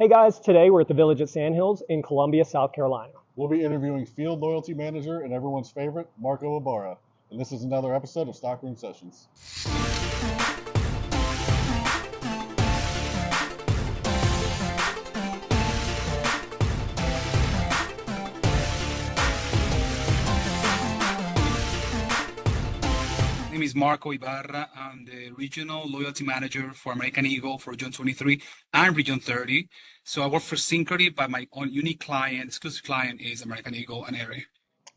Hey guys, today we're at the Village at Sandhills in Columbia, South Carolina. We'll be interviewing field loyalty manager and everyone's favorite, Marco Ibarra. And this is another episode of Stockroom Sessions. My name is Marco Ibarra. I'm the regional loyalty manager for American Eagle for Region 23 and Region 30. So I work for Synchrony, but my own unique client, exclusive client is American Eagle and Aerie.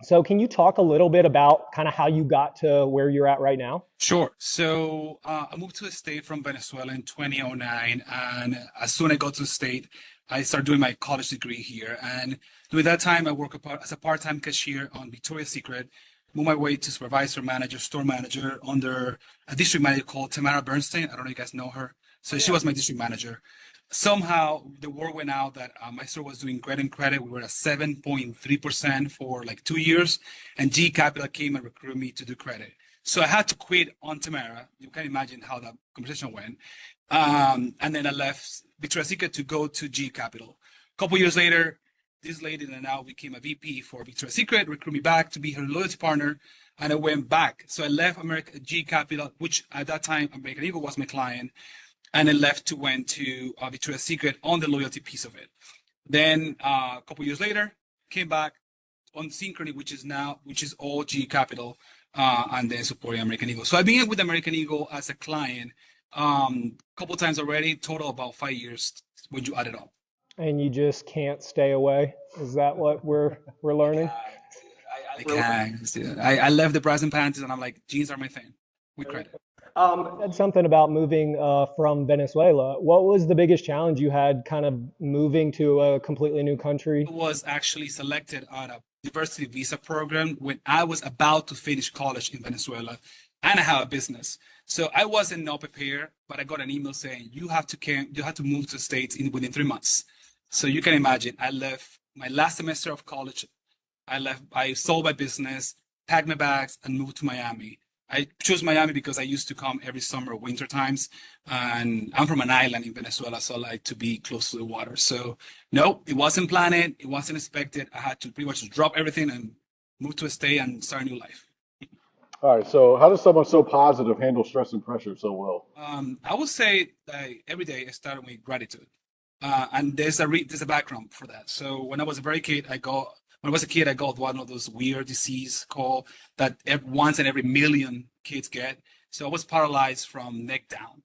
So can you talk a little bit about kind of how you got to where you're at right now? Sure. So I moved to the state from Venezuela in 2009, and as soon as I got to the state, I started doing my college degree here. And during that time, I worked as a part-time cashier on Victoria's Secret, moved my way to supervisor, manager, store manager under a district manager called Tamara Bernstein. I don't know if you guys know her. So she was my district manager. Somehow the word went out that my store was doing great in credit. We were at 7.3% for like 2 years, and G Capital came and recruited me to do credit. So I had to quit on Tamara. You can imagine how that conversation went. And then I left Victoria's Secret to go to G Capital. A couple years later, this lady that now became a VP for Victoria's Secret recruited me back to be her loyalty partner, and I went back. So I left G Capital, which at that time American Eagle was my client, and I went to Victoria's Secret on the loyalty piece of it. Then a couple years later, came back on Synchrony, which is all G Capital, and then supporting American Eagle. So I've been with American Eagle as a client a couple times already, total about 5 years when you add it up. And you just can't stay away. Is that what we're learning? I can't. I left the bras and panties, and I'm like, jeans are my thing. With credit. You said something about moving from Venezuela. What was the biggest challenge you had kind of moving to a completely new country? I was actually selected on a diversity visa program when I was about to finish college in Venezuela, and I have a business. So I wasn't not prepared, but I got an email saying you have to move to the States within 3 months. So you can imagine, I left my last semester of college. I sold my business, packed my bags, and moved to Miami. I chose Miami because I used to come every summer, winter times, and I'm from an island in Venezuela, so I like to be close to the water. So no, it wasn't planned, it wasn't expected. I had to pretty much drop everything and move to a state and start a new life. All right, so how does someone so positive handle stress and pressure so well? I would say that every day I started with gratitude, and there's a background for that. So when I was a kid, I got one of those weird disease called that once in every million kids get. So I was paralyzed from neck down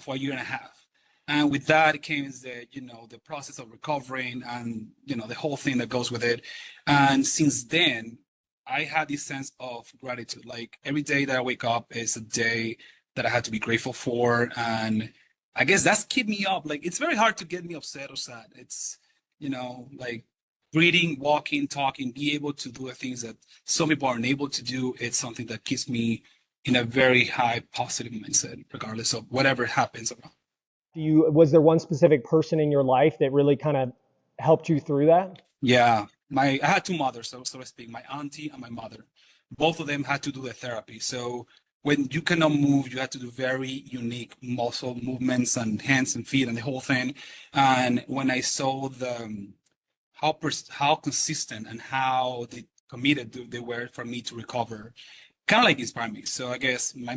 for a year and a half. And with that came the process of recovering and, the whole thing that goes with it. And since then, I had this sense of gratitude. Like every day that I wake up is a day that I had to be grateful for. And I guess that's kept me up. Like it's very hard to get me upset or sad. It's, like breathing, walking, talking, be able to do the things that some people aren't able to do. It's something that keeps me in a very high positive mindset, regardless of whatever happens around. Was there one specific person in your life that really kind of helped you through that? Yeah, I had two mothers, so to speak, my auntie and my mother. Both of them had to do the therapy. So when you cannot move, you have to do very unique muscle movements and hands and feet and the whole thing. And when I saw how consistent and how committed they were for me to recover, kind of like inspired me. So I guess my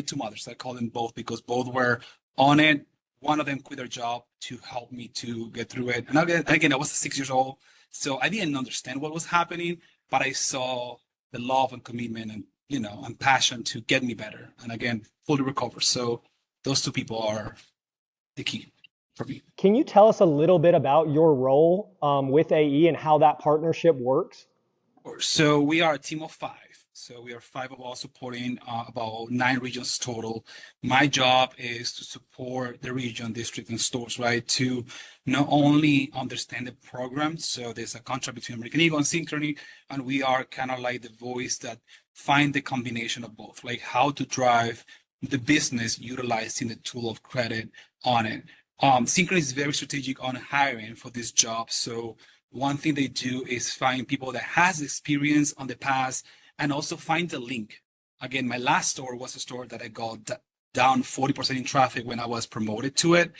two mothers, I call them both because both were on it. One of them quit their job to help me to get through it. And again, I was 6 years old, so I didn't understand what was happening, but I saw the love and commitment and and passion to get me better. And again, fully recover. So those two people are the key for me. Can you tell us a little bit about your role with AE and how that partnership works? So we are a team of 5. So we are 5 of us supporting about 9 regions total. My job is to support the region, district, and stores, right? To not only understand the program. So there's a contract between American Eagle and Synchrony, and we are kind of like the voice that find the combination of both, like how to drive the business utilizing the tool of credit on it. Synchrony is very strategic on hiring for this job. So one thing they do is find people that has experience on the past and also find the link. Again, my last store was a store that I got down 40% in traffic when I was promoted to it.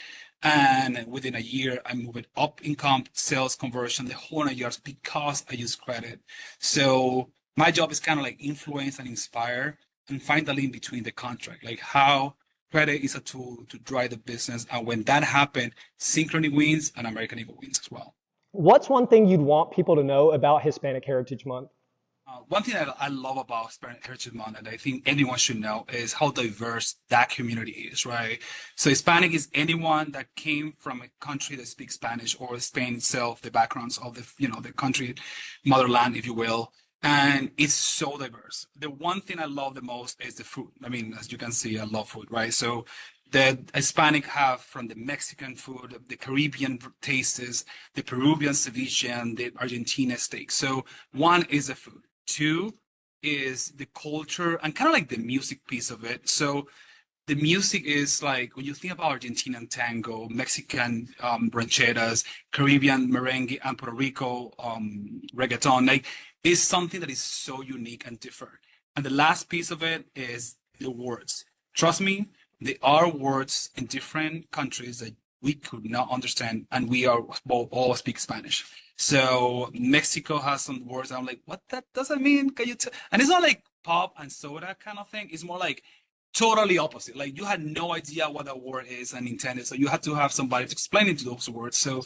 And within a year, I moved it up in comp, sales, conversion, the whole 9 years because I use credit. So my job is kind of like influence and inspire and find the link between the contract, like how credit is a tool to drive the business. And when that happens, Synchrony wins and American Eagle wins as well. What's one thing you'd want people to know about Hispanic Heritage Month? One thing that I love about Hispanic Heritage Month, and I think anyone should know, is how diverse that community is, right? So Hispanic is anyone that came from a country that speaks Spanish or Spain itself, the backgrounds of the country, motherland, if you will. And it's so diverse. The one thing I love the most is the food. I mean, as you can see, I love food, right? So the Hispanic have from the Mexican food, the Caribbean tastes, the Peruvian ceviche, and the Argentina steak. So one is the food. Two is the culture and kind of like the music piece of it. So the music is like when you think about Argentinian tango, Mexican rancheras, Caribbean merengue, and Puerto Rico reggaeton, like is something that is so unique and different. And the last piece of it is the words. Trust me, there are words in different countries that we could not understand, and we are all speak Spanish. So Mexico has some words. I'm like, what that does that mean? Can you tell? And it's not like pop and soda kind of thing. It's more like totally opposite. Like you had no idea what that word is and intended. So you had to have somebody to explain it to those words. So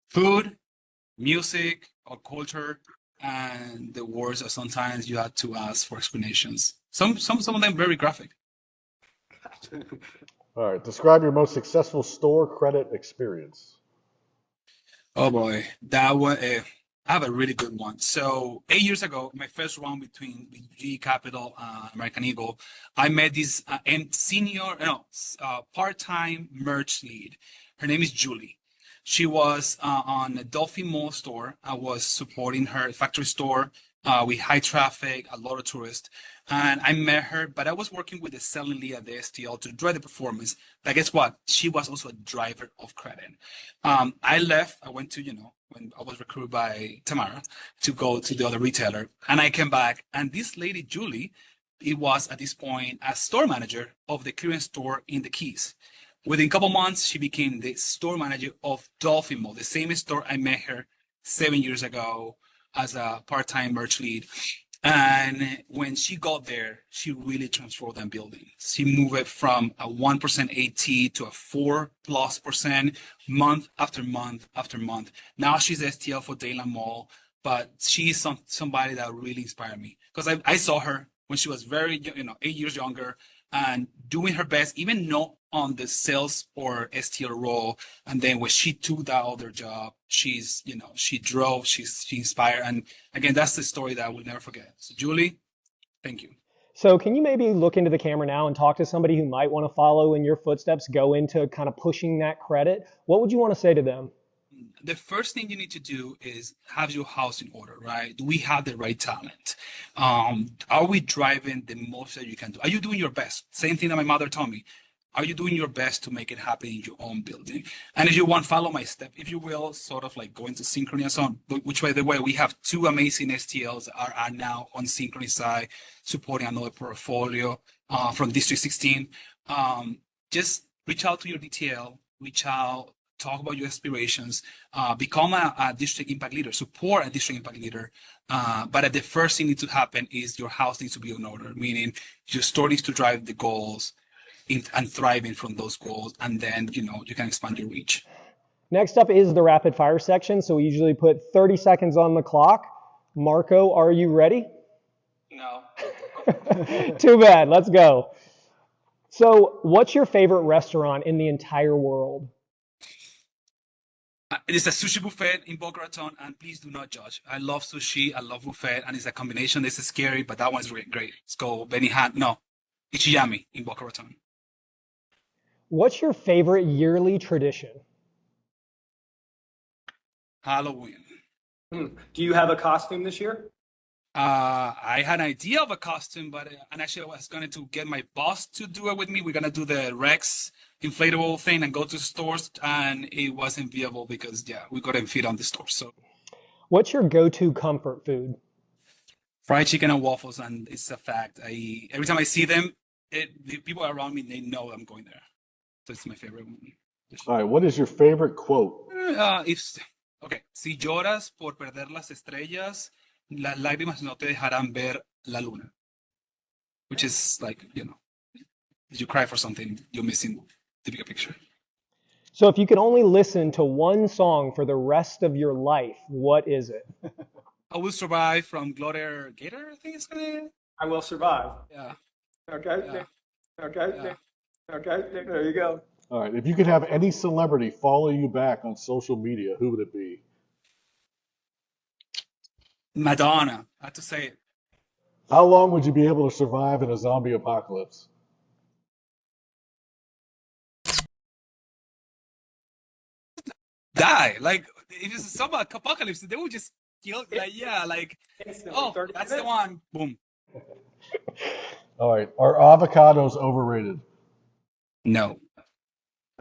food, music, or culture, and the words are sometimes you had to ask for explanations. Some of them very graphic. All right, describe your most successful store credit experience. Oh boy, that was I have a really good one. So 8 years ago, my first round between G Capital American Eagle, I met this and senior, no, part-time merch lead. Her name is Julie. She was on a Dolphin Mall store. I was supporting her factory store with high traffic, a lot of tourists. And I met her, but I was working with the selling lead at the STL to drive the performance. But guess what? She was also a driver of credit. I left, I went to, when I was recruited by Tamara to go to the other retailer. And I came back, and this lady, Julie, it was at this point a store manager of the clearance store in the Keys. Within a couple months, she became the store manager of Dolphin Mall, the same store I met her 7 years ago as a part-time merch lead. And when she got there, she really transformed that building. She moved it from a 1% AT to a 4+% month after month after month. Now she's STL for Dayland Mall, but she's somebody that really inspired me because I saw her when she was very, 8 years younger and doing her best, even not on the sales or STL role. And then when she took that other job, she drove, she inspired. And again, that's the story that I will never forget. So Julie, thank you. So can you maybe look into the camera now and talk to somebody who might want to follow in your footsteps, go into kind of pushing that credit? What would you want to say to them? The first thing you need to do is have your house in order, right? Do we have the right talent? Are we driving the most that you can do? Are you doing your best? Same thing that my mother told me. Are you doing your best to make it happen in your own building? And if you want, follow my step, if you will, sort of like going to Synchrony and so on, which by the way, we have two amazing STLs that are now on Synchrony side, supporting another portfolio from District 16. Just reach out to your DTL, reach out, talk about your aspirations, become a district impact leader, support a district impact leader. But the first thing needs to happen is your house needs to be in order, meaning your store needs to drive the goals and thriving from those goals. And then, you can expand your reach. Next up is the rapid fire section. So we usually put 30 seconds on the clock. Marco, are you ready? No. Too bad. Let's go. So what's your favorite restaurant in the entire world? It is a sushi buffet in Boca Raton, and please do not judge. I love sushi, I love buffet, and it's a combination. This is scary, but that one's really great. Let's go Benihan. No, Ichiyami in Boca Raton. What's your favorite yearly tradition? Halloween. Do you have a costume this year? I had an idea of a costume, but and actually I was going to get my boss to do it with me. We're gonna do the Rex inflatable thing and go to stores, and it wasn't viable because we couldn't fit on the store. So What's your go-to comfort food? fried chicken and waffles, and it's a fact. Every time I see them, the people around me they know I'm going there. So it's my favorite one. All right, what is your favorite quote? If okay, si lloras por perder las estrellas, las lágrimas no te dejarán ver la luna. Which is like, if you cry for something, you're missing the bigger picture. So if you could only listen to one song for the rest of your life, what is it? I Will Survive from Gloria Gator, I think it's gonna. I will survive. Yeah, Okay. yeah, Okay. yeah. Okay. There you go. All right, if you could have any celebrity follow you back on social media, who would it be? Madonna, I have to say it. How long would you be able to survive in a zombie apocalypse? Die. Like, if it's some apocalypse, they would just kill, Instantly, oh, 30 that's the minutes. one. Boom. All right, are avocados overrated? No.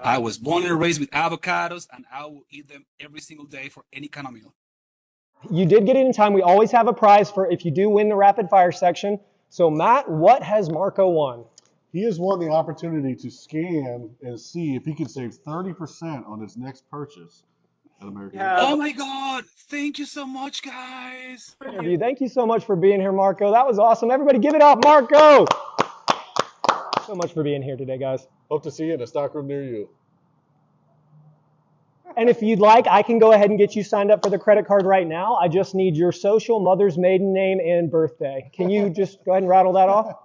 I was born and raised with avocados, and I will eat them every single day for any kind of meal. You did get it in time. We always have a prize for if you do win the rapid fire section. So Matt, what has Marco won? He has won the opportunity to scan and see if he can save 30% on his next purchase at American Yeah. Oh my God. Thank you so much, guys. Thank you so much for being here, Marco. That was awesome. Everybody give it up, Marco! So much for being here today, guys. Hope to see you in a stockroom near you. And if you'd like, I can go ahead and get you signed up for the credit card right now. I just need your social, mother's maiden name, and birthday. Can you just go ahead and rattle that off?